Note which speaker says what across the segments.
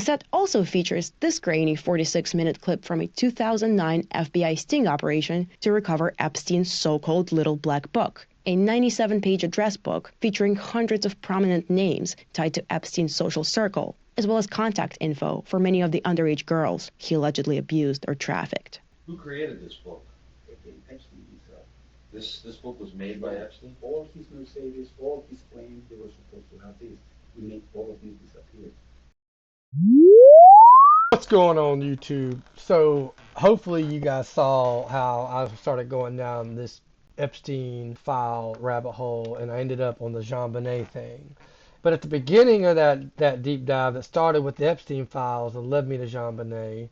Speaker 1: The set also features this grainy 46-minute clip from a 2009 FBI sting operation to recover Epstein's so-called Little Black Book, a 97-page address book featuring hundreds of prominent names tied to Epstein's social circle, as well as contact info for many of the underage girls he allegedly abused or trafficked.
Speaker 2: Who created this book?
Speaker 3: Epstein himself.
Speaker 2: This book was made by Epstein?
Speaker 3: All his Mercedes, all his claims, they were supposed to have this. We make all of these disappear.
Speaker 4: What's going on YouTube? So hopefully you guys saw how I started going down this Epstein file rabbit hole and I ended up on the JonBenet thing. But at the beginning of that deep dive that started with the Epstein files and led me to JonBenet,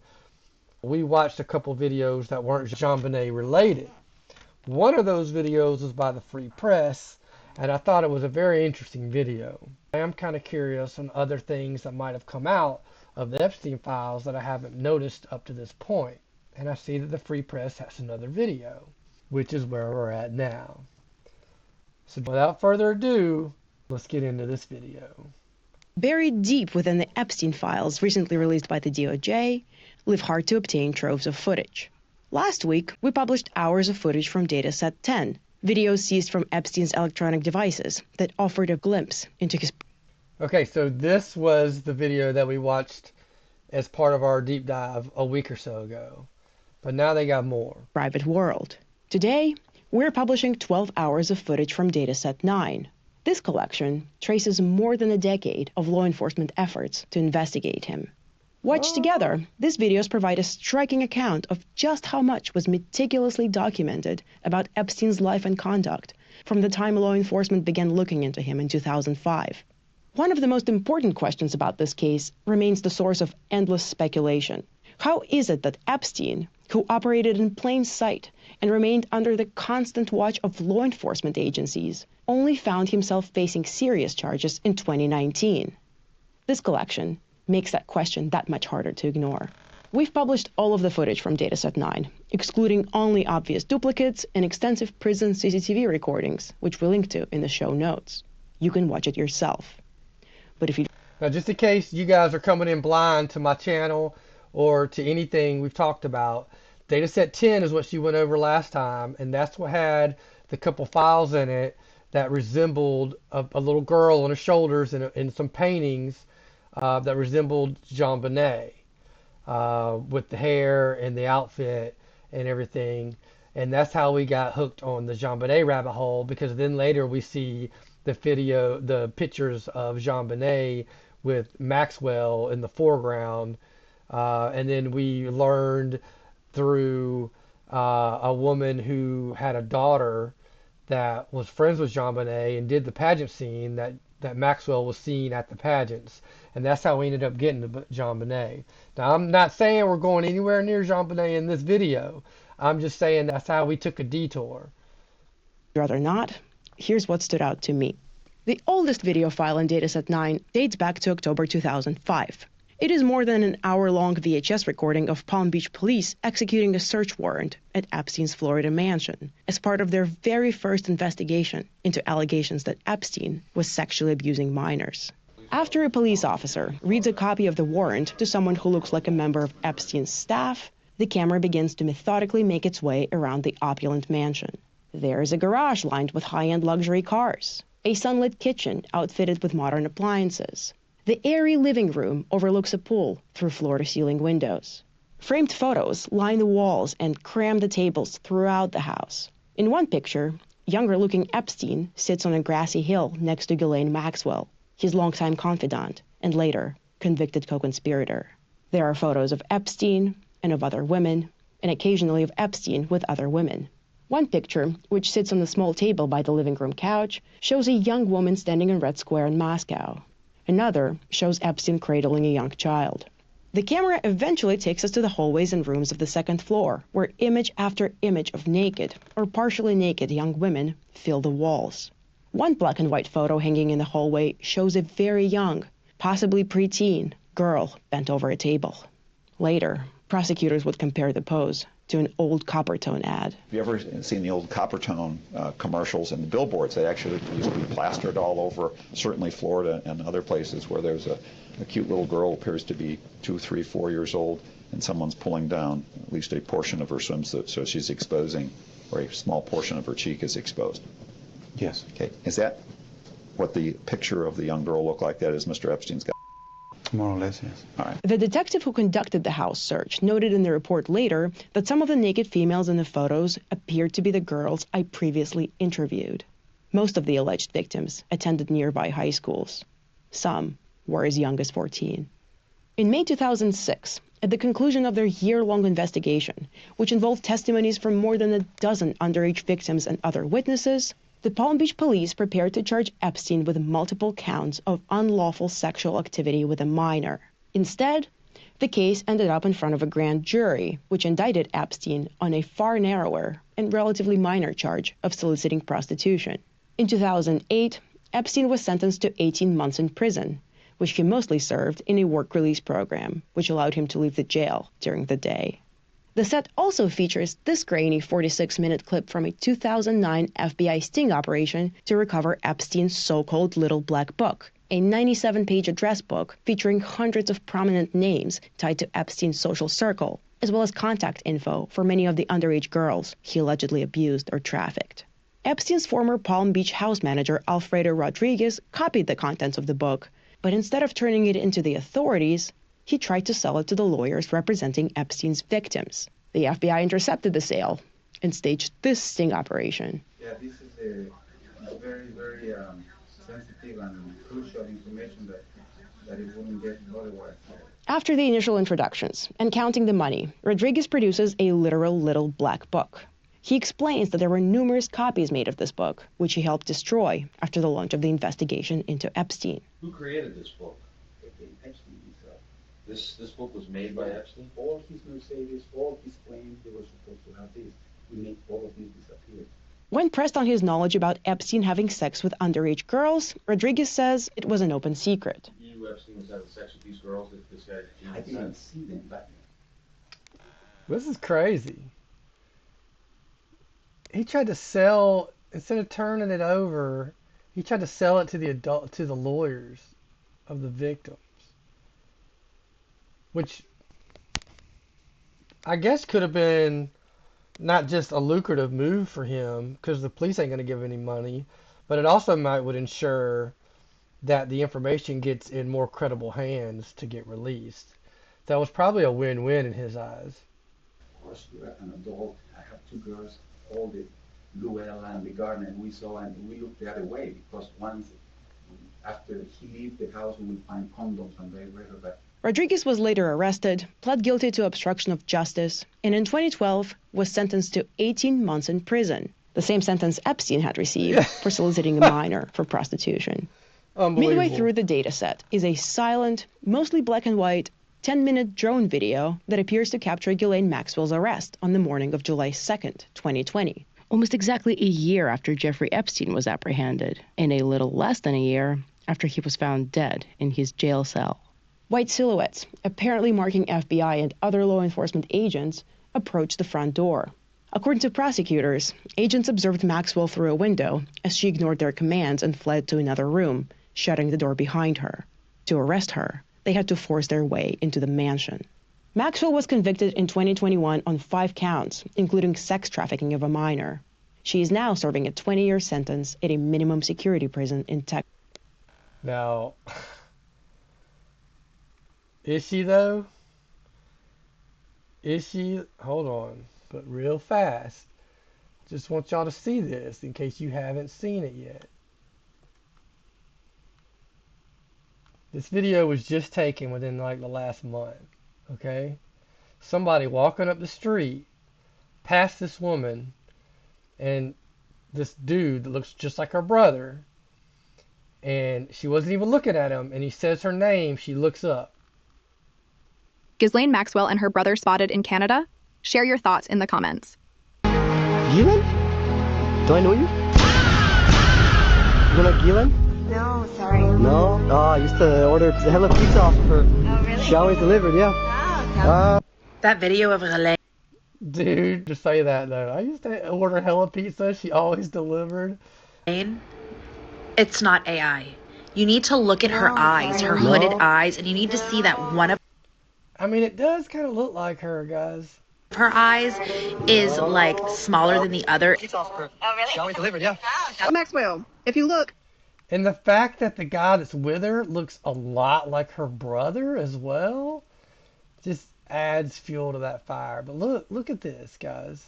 Speaker 4: we watched a couple videos that weren't JonBenet related. One of those videos was by the Free Press, and I thought it was a very interesting video. I am kind of curious on other things that might have come out of the Epstein files that I haven't noticed up to this point. And I see that the Free Press has another video, which is where we're at now. So without further ado, let's get into this video.
Speaker 1: Buried deep within the Epstein files recently released by the DOJ, live hard-to-obtain troves of footage. Last week, we published hours of footage from dataset 10, videos seized from Epstein's electronic devices that offered a glimpse into his...
Speaker 4: Okay, so this was the video that we watched as part of our deep dive a week or so ago. But now they got more.
Speaker 1: ...private world. Today, we're publishing 12 hours of footage from dataset 9. This collection traces more than a decade of law enforcement efforts to investigate him. Watched together, these videos provide a striking account of just how much was meticulously documented about Epstein's life and conduct from the time law enforcement began looking into him in 2005. One of the most important questions about this case remains the source of endless speculation. How is it that Epstein, who operated in plain sight and remained under the constant watch of law enforcement agencies, only found himself facing serious charges in 2019? This collection makes that question that much harder to ignore. We've published all of the footage from dataset 9, excluding only obvious duplicates and extensive prison CCTV recordings, which we link to in the show notes. You can watch it yourself. But if you...
Speaker 4: Now, just in case you guys are coming in blind to my channel or to anything we've talked about, dataset 10 is what she went over last time, and that's what had the couple files in it that resembled a little girl on her shoulders and some paintings that resembled JonBenet, with the hair and the outfit and everything. And that's how we got hooked on the JonBenet rabbit hole, because then later we see the pictures of JonBenet with Maxwell in the foreground. And then we learned through a woman who had a daughter that was friends with JonBenet and did the pageant scene that Maxwell was seen at the pageants. And that's how we ended up getting to JonBenet. Now, I'm not saying we're going anywhere near JonBenet in this video. I'm just saying that's how we took a detour.
Speaker 1: Rather not, here's what stood out to me. The oldest video file in dataset 9 dates back to October 2005. It is more than an hour-long VHS recording of Palm Beach police executing a search warrant at Epstein's Florida mansion as part of their very first investigation into allegations that Epstein was sexually abusing minors. After a police officer reads a copy of the warrant to someone who looks like a member of Epstein's staff, the camera begins to methodically make its way around the opulent mansion. There is a garage lined with high-end luxury cars, a sunlit kitchen outfitted with modern appliances. The airy living room overlooks a pool through floor-to-ceiling windows. Framed photos line the walls and cram the tables throughout the house. In one picture, younger-looking Epstein sits on a grassy hill next to Ghislaine Maxwell, his longtime confidant and later convicted co-conspirator. There are photos of Epstein and of other women, and occasionally of Epstein with other women. One picture, which sits on the small table by the living room couch, shows a young woman standing in Red Square in Moscow. Another shows Epstein cradling a young child. The camera eventually takes us to the hallways and rooms of the second floor, where image after image of naked or partially naked young women fill the walls. One black and white photo hanging in the hallway shows a very young, possibly preteen, girl bent over a table. Later, prosecutors would compare the pose to an old Coppertone ad.
Speaker 5: Have you ever seen the old Coppertone commercials and the billboards? They actually used to be plastered all over, certainly Florida and other places where there's a cute little girl appears to be 2, 3, 4 years old, and someone's pulling down at least a portion of her swimsuit, so she's exposing, or a small portion of her cheek is exposed.
Speaker 3: Yes.
Speaker 5: Okay, is that what the picture of the young girl looked like? That is Mr. Epstein's guy?
Speaker 3: More or less, yes.
Speaker 5: All right.
Speaker 1: The detective who conducted the house search noted in the report later that some of the naked females in the photos appeared to be the girls I previously interviewed. Most of the alleged victims attended nearby high schools. Some were as young as 14. In May 2006, at the conclusion of their year-long investigation, which involved testimonies from more than a dozen underage victims and other witnesses, the Palm Beach police prepared to charge Epstein with multiple counts of unlawful sexual activity with a minor. Instead, the case ended up in front of a grand jury, which indicted Epstein on a far narrower and relatively minor charge of soliciting prostitution. In 2008, Epstein was sentenced to 18 months in prison, which he mostly served in a work release program, which allowed him to leave the jail during the day. The set also features this grainy 46-minute clip from a 2009 FBI sting operation to recover Epstein's so-called Little Black Book, a 97-page address book featuring hundreds of prominent names tied to Epstein's social circle, as well as contact info for many of the underage girls he allegedly abused or trafficked. Epstein's former Palm Beach house manager, Alfredo Rodriguez, copied the contents of the book, but instead of turning it into the authorities, he tried to sell it to the lawyers representing Epstein's victims. The FBI intercepted the sale and staged this sting operation.
Speaker 3: Yeah, this is a very, very sensitive and crucial information that it wouldn't get otherwise.
Speaker 1: After the initial introductions and counting the money, Rodriguez produces a literal Little Black Book. He explains that there were numerous copies made of this book, which he helped destroy after the launch of the investigation into Epstein.
Speaker 2: Who created this book?
Speaker 3: Epstein himself.
Speaker 2: This book was made by Epstein?
Speaker 3: All his Mercedes, all his claims, they were supposed to have this. We make all of these disappear.
Speaker 1: When pressed on his knowledge about Epstein having sex with underage girls, Rodriguez says it was an open secret.
Speaker 2: You knew Epstein was having sex with these girls that this guy
Speaker 3: I didn't see them, but
Speaker 4: This is crazy. He tried to sell, instead of turning it over, he tried to sell it to the lawyers of the victims, which I guess could have been not just a lucrative move for him because the police ain't going to give any money, but it also would ensure that the information gets in more credible hands to get released. That was probably a win-win in his eyes.
Speaker 3: of course, you're an adult. I have two girls, all the Luella and the Gardner we saw, and we looked the other way because once after he leaves the house, we will find condoms on the river. But
Speaker 1: Rodriguez was later arrested, pled guilty to obstruction of justice, and in 2012 was sentenced to 18 months in prison, the same sentence Epstein had received for soliciting a minor for prostitution. Midway through the dataset is a silent, mostly black and white, 10-minute drone video that appears to capture Ghislaine Maxwell's arrest on the morning of July 2nd, 2020, almost exactly a year after Jeffrey Epstein was apprehended, and a little less than a year after he was found dead in his jail cell. White silhouettes, apparently marking FBI and other law enforcement agents, approached the front door. According to prosecutors, agents observed Maxwell through a window as she ignored their commands and fled to another room, shutting the door behind her. To arrest her, they had to force their way into the mansion. Maxwell was convicted in 2021 on 5 counts, including sex trafficking of a minor. She is now serving a 20-year sentence at a minimum security prison in Texas.
Speaker 4: Now, is she though? Is she? Hold on, but real fast. Just want y'all to see this in case you haven't seen it yet. This video was just taken within like the last month, okay? Somebody walking up the street past this woman and this dude that looks just like her brother, and she wasn't even looking at him, and he says her name, she looks up.
Speaker 6: Ghislaine Maxwell and her brother spotted in Canada? Share your thoughts in the comments.
Speaker 7: Ghislaine? Do I know you? You're not Ghislaine?
Speaker 8: No, sorry.
Speaker 7: No? I used to order hella pizza off of her.
Speaker 8: Oh, really?
Speaker 7: She always delivered, yeah.
Speaker 8: Oh,
Speaker 1: That video of Relay.
Speaker 4: Dude, to say that though, I used to order hella pizza. She always delivered.
Speaker 8: It's not AI. You need to look at her eyes, her hooded
Speaker 4: No,
Speaker 8: eyes, and you need to see that one of
Speaker 4: I mean it does kind of look like her, guys.
Speaker 8: her eyes is like smaller than the other.
Speaker 1: Maxwell, if you look,
Speaker 4: And the fact that the guy that's with her looks a lot like her brother as well, just adds fuel to that fire. But look at this, guys.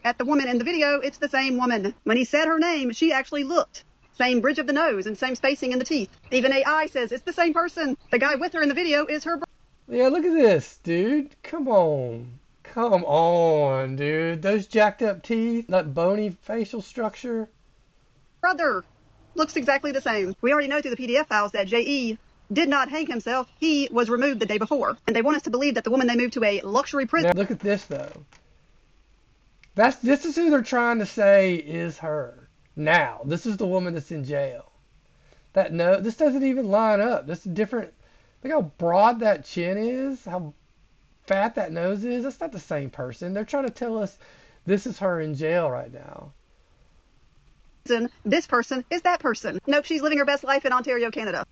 Speaker 1: at the woman in the video, it's the same woman. When he said her name, she actually looked. Same bridge of the nose and same spacing in the teeth. Even AI says it's the same person. The guy with her in the video is her
Speaker 4: Yeah, look at this, dude. Come on. Come on, dude. Those jacked up teeth, that bony facial structure.
Speaker 1: brother. Looks exactly the same. We already know through the PDF files that J.E. did not hang himself. He was removed the day before. And they want us to believe that the woman they moved to a luxury prison.
Speaker 4: Now look at this though. This is who they're trying to say is her. Now, this is the woman that's in jail. This doesn't even line up. This is different. Look how broad that chin is, how fat that nose is. That's not the same person. They're trying to tell us this is her in jail right now.
Speaker 1: This person is that person. Nope, she's living her best life in Ontario, Canada.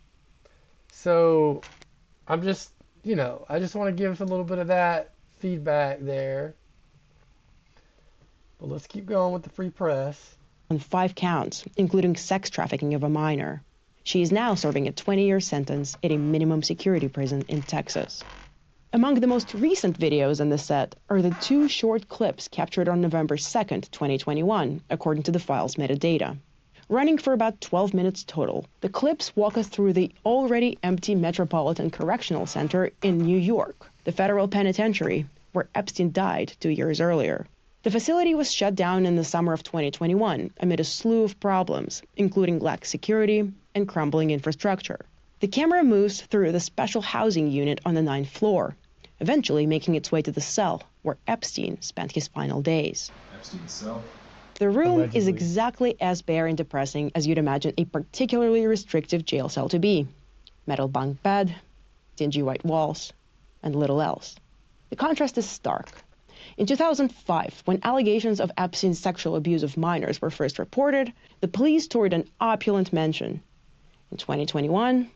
Speaker 4: So I'm just, I just want to give us a little bit of that feedback there. But let's keep going with the free press.
Speaker 1: On 5 counts, including sex trafficking of a minor. She is now serving a 20-year sentence at a minimum security prison in Texas. Among the most recent videos in the set are the 2 short clips captured on November 2nd, 2021, according to the file's metadata. Running for about 12 minutes total, the clips walk us through the already empty Metropolitan Correctional Center in New York, the federal penitentiary where Epstein died 2 years earlier. The facility was shut down in the summer of 2021 amid a slew of problems, including lax security and crumbling infrastructure. The camera moves through the special housing unit on the 9th floor, eventually making its way to the cell where Epstein spent his final days.
Speaker 9: Epstein's cell?
Speaker 1: The room
Speaker 4: Allegedly.
Speaker 1: is exactly as bare and depressing as you'd imagine a particularly restrictive jail cell to be. Metal bunk bed, dingy white walls, and little else. The contrast is stark. In 2005, when allegations of Epstein's sexual abuse of minors were first reported, the police toured an opulent mansion. In 2021,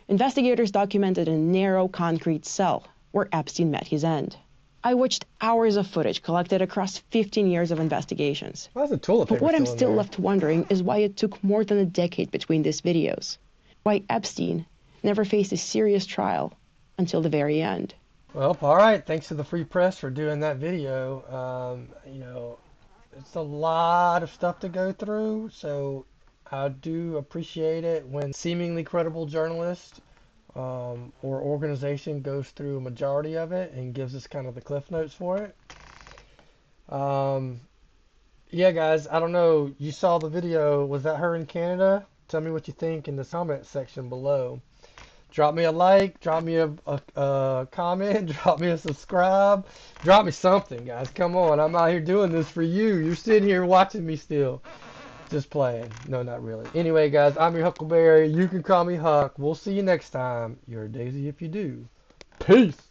Speaker 1: investigators documented a narrow concrete cell where Epstein met his end. I watched hours of footage collected across 15 years of investigations.
Speaker 4: Why is the toilet
Speaker 1: But
Speaker 4: paper
Speaker 1: what I'm
Speaker 4: still in
Speaker 1: still
Speaker 4: there?
Speaker 1: left wondering is why it took more than a decade between these videos. Why Epstein never faced a serious trial until the very end.
Speaker 4: Well, all right. Thanks to the free press for doing that video. It's a lot of stuff to go through, so I do appreciate it when seemingly credible journalist or organization goes through a majority of it and gives us kind of the cliff notes for it. Yeah, guys, I don't know. You saw the video. Was that her in Canada? Tell me what you think in the comment section below. Drop me a like, drop me a comment, drop me a subscribe, drop me something, guys. Come on, I'm out here doing this for you. You're sitting here watching me still. Just playing. No, not really. Anyway, guys, I'm your Huckleberry. You can call me Huck. We'll see you next time. You're a daisy if you do. Peace.